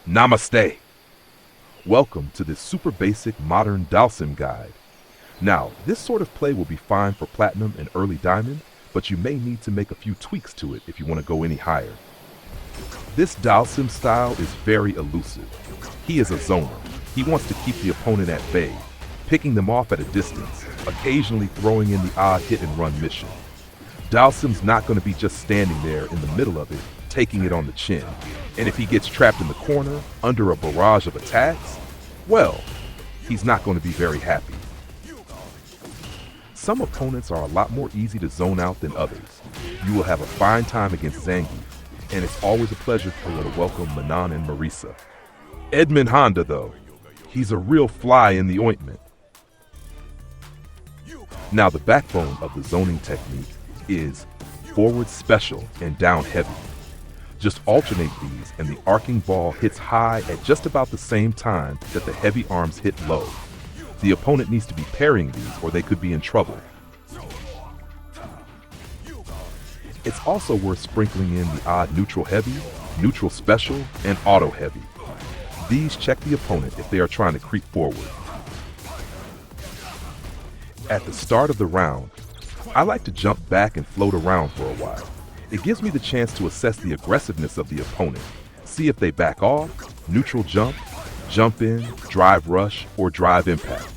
Namaste. Welcome to this super basic modern Dhalsim guide. Now, this sort of play will be fine for platinum and early diamond, but you may need to make a few tweaks to it if you want to go any higher. This Dhalsim style is very elusive. He is a zoner. He wants to keep the opponent at bay, picking them off at a distance, occasionally throwing in the odd hit and run mission. Dhalsim's not going to be just standing there in the middle of it, taking it on the chin. And if he gets trapped in the corner, under a barrage of attacks, well, he's not going to be very happy. Some opponents are a lot more easy to zone out than others. You will have a fine time against Zangief, and it's always a pleasure to welcome Manon and Marisa. Edmund Honda, though, he's a real fly in the ointment. Now, the backbone of the zoning technique is forward special and down heavy. Just alternate these and the arcing ball hits high at just about the same time that the heavy arms hit low. The opponent needs to be parrying these or they could be in trouble. It's also worth sprinkling in the odd neutral heavy, neutral special, and auto heavy. These check the opponent if they are trying to creep forward. At the start of the round, I like to jump back and float around for a while. It gives me the chance to assess the aggressiveness of the opponent, see if they back off, neutral jump, jump in, drive rush, or drive impact.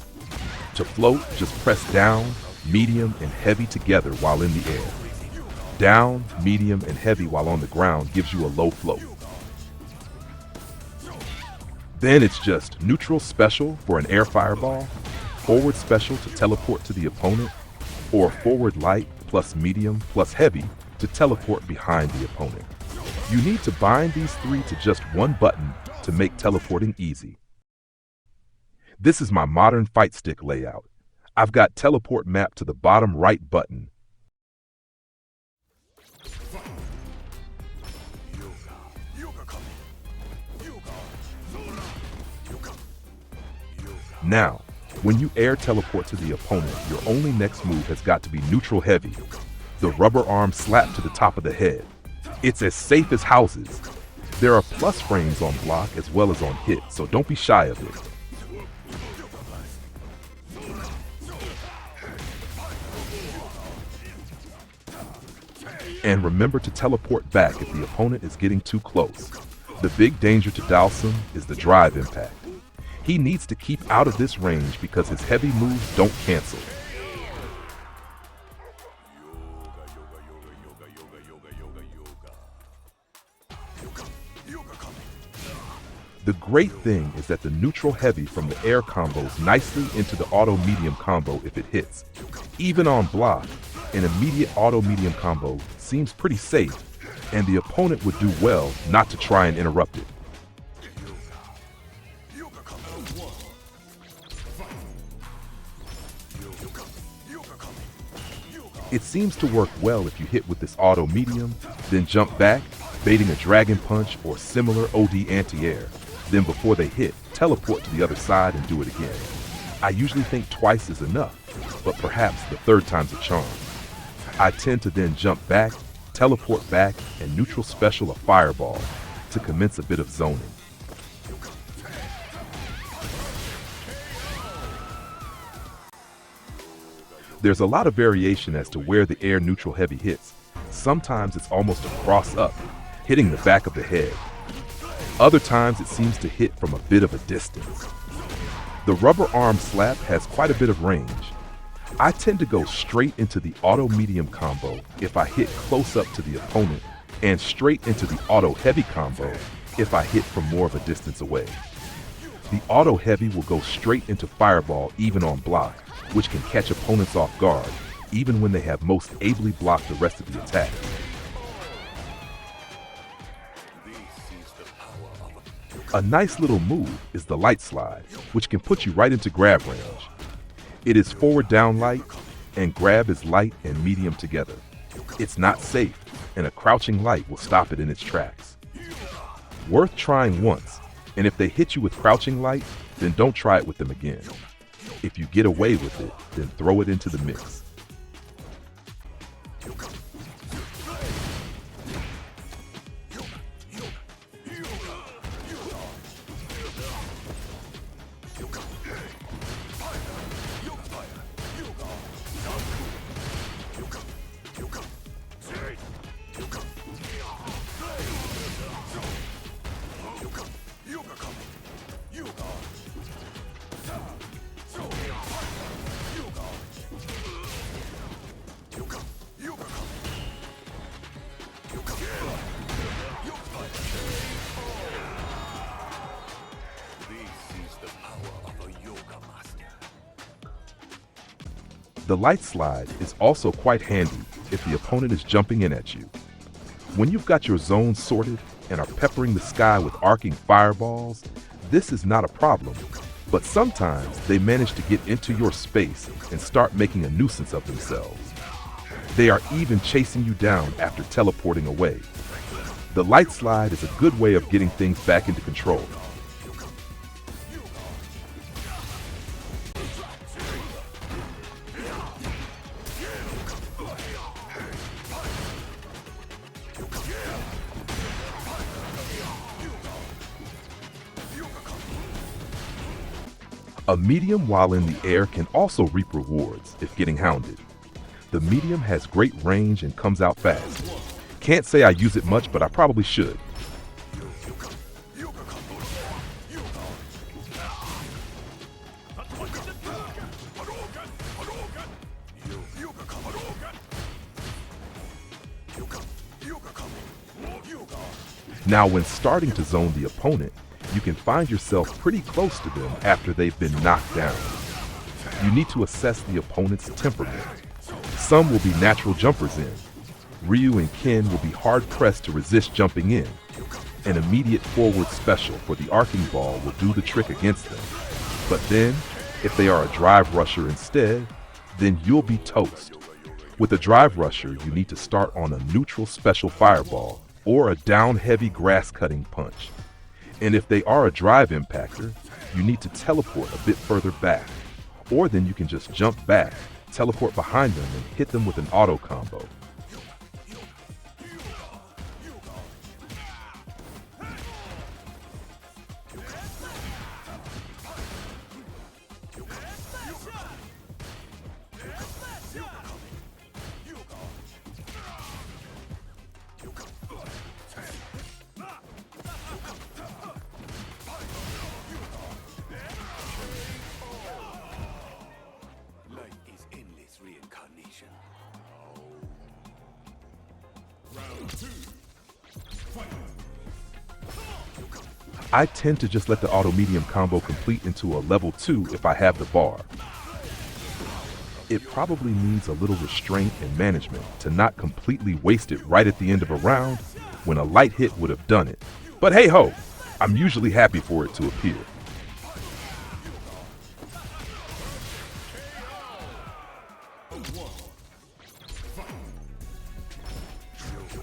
To float, just press down, medium, and heavy together while in the air. Down, medium, and heavy while on the ground gives you a low float. Then it's just neutral special for an air fireball, forward special to teleport to the opponent, or forward light plus medium plus heavy to teleport behind the opponent. You need to bind these three to just one button to make teleporting easy. This is my modern fight stick layout. I've got teleport mapped to the bottom right button. Now, when you air teleport to the opponent, your only next move has got to be neutral heavy. The rubber arm slap to the top of the head. It's as safe as houses. There are plus frames on block as well as on hit, so don't be shy of it. And remember to teleport back if the opponent is getting too close. The big danger to Dhalsim is the drive impact. He needs to keep out of this range because his heavy moves don't cancel. The great thing is that the neutral heavy from the air combos nicely into the auto medium combo if it hits. Even on block, an immediate auto medium combo seems pretty safe, and the opponent would do well not to try and interrupt it. It seems to work well if you hit with this auto medium, then jump back, baiting a dragon punch or similar OD anti-air. Then before they hit, teleport to the other side and do it again. I usually think twice is enough, but perhaps the third time's a charm. I tend to then jump back, teleport back, and neutral special a fireball to commence a bit of zoning. There's a lot of variation as to where the air neutral heavy hits. Sometimes it's almost a cross up, hitting the back of the head. Other times it seems to hit from a bit of a distance. The rubber arm slap has quite a bit of range. I tend to go straight into the auto medium combo if I hit close up to the opponent, and straight into the auto heavy combo if I hit from more of a distance away. The auto heavy will go straight into fireball even on block, which can catch opponents off guard, even when they have most ably blocked the rest of the attack. A nice little move is the light slide, which can put you right into grab range. It is forward down light, and grab is light and medium together. It's not safe, and a crouching light will stop it in its tracks. Worth trying once, and if they hit you with crouching light, then don't try it with them again. If you get away with it, then throw it into the mix. The light slide is also quite handy if the opponent is jumping in at you. When you've got your zones sorted and are peppering the sky with arcing fireballs, this is not a problem, but sometimes they manage to get into your space and start making a nuisance of themselves. They are even chasing you down after teleporting away. The light slide is a good way of getting things back into control. A medium while in the air can also reap rewards if getting hounded. The medium has great range and comes out fast. Can't say I use it much, but I probably should. Now, when starting to zone the opponent, you can find yourself pretty close to them after they've been knocked down. You need to assess the opponent's temperament. Some will be natural jumpers in. Ryu and Ken will be hard-pressed to resist jumping in. An immediate forward special for the arcing ball will do the trick against them. But then, if they are a drive rusher instead, then you'll be toast. With a drive rusher, you need to start on a neutral special fireball or a down-heavy grass-cutting punch. And if they are a drive impactor, you need to teleport a bit further back. Or then you can just jump back, teleport behind them, and hit them with an auto combo. I tend to just let the auto medium combo complete into a level 2 if I have the bar. It probably needs a little restraint and management to not completely waste it right at the end of a round when a light hit would have done it. But hey ho, I'm usually happy for it to appear.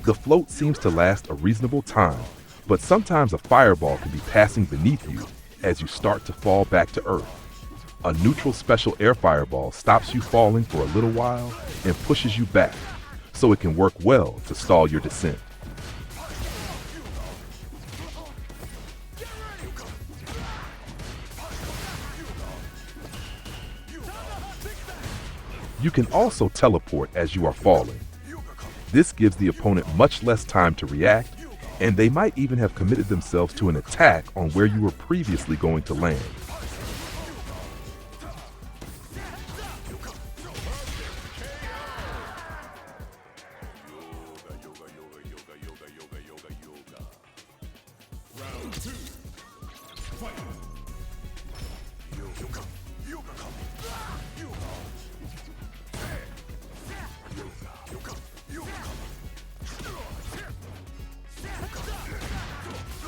The float seems to last a reasonable time, but sometimes a fireball can be passing beneath you as you start to fall back to earth. A neutral special air fireball stops you falling for a little while and pushes you back, so it can work well to stall your descent. You can also teleport as you are falling. This gives the opponent much less time to react, and they might even have committed themselves to an attack on where you were previously going to land.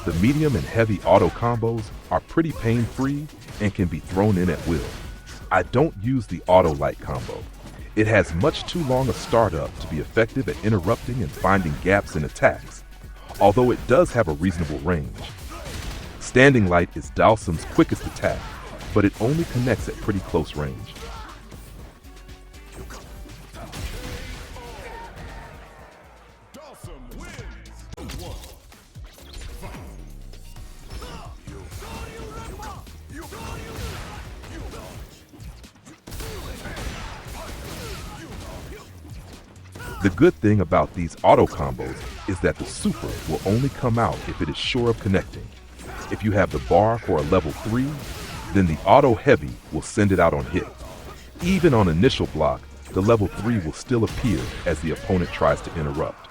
The medium and heavy auto combos are pretty pain-free and can be thrown in at will. I don't use the auto light combo. It has much too long a startup to be effective at interrupting and finding gaps in attacks, although it does have a reasonable range. Standing light is Dhalsim's quickest attack, but it only connects at pretty close range. The good thing about these auto combos is that the super will only come out if it is sure of connecting. If you have the bar for a level 3, then the auto heavy will send it out on hit. Even on initial block, the level 3 will still appear as the opponent tries to interrupt.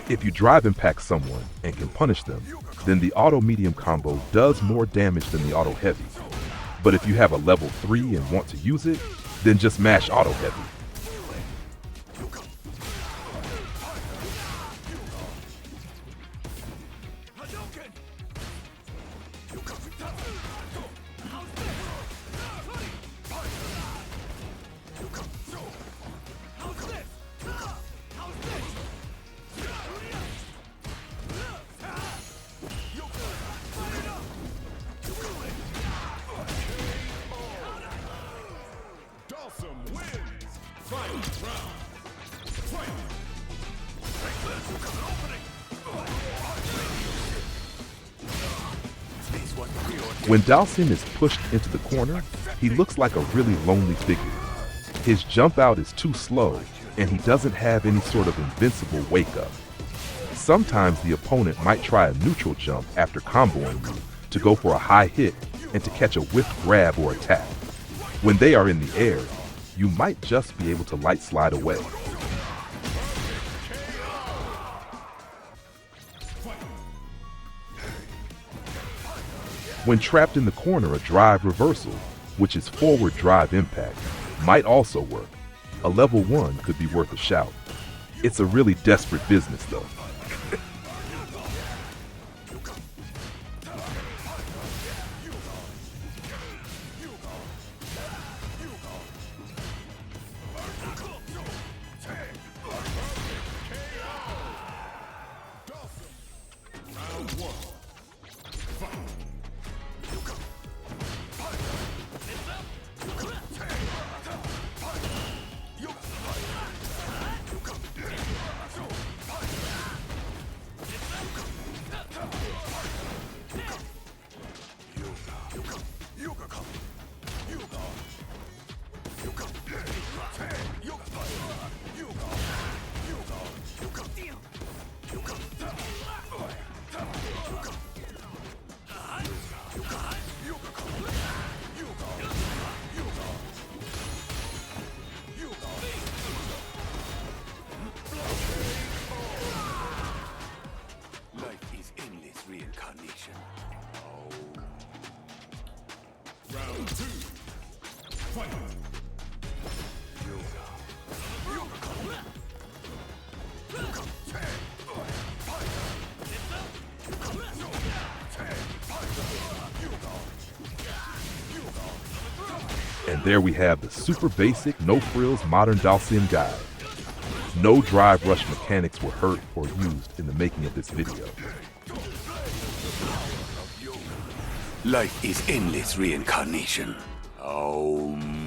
If you drive impact someone and can punish them, then the auto medium combo does more damage than the auto heavy. But if you have a level 3 and want to use it, then just mash auto heavy. Dhalsim wins! Final round! Fight! When Dhalsim is pushed into the corner, he looks like a really lonely figure. His jump out is too slow, and he doesn't have any sort of invincible wake up. Sometimes the opponent might try a neutral jump after comboing you to go for a high hit and to catch a whiff grab or attack. When they are in the air, you might just be able to light slide away. When trapped in the corner, a drive reversal, which is forward drive impact, might also work. A level 1 could be worth a shout. It's a really desperate business though. Round 1. Fight! Life is endless reincarnation. Round 2. Fight! And there we have the super basic, no frills modern Dhalsim guide. No drive rush mechanics were hurt or used in the making of this video. Life is endless reincarnation. Om.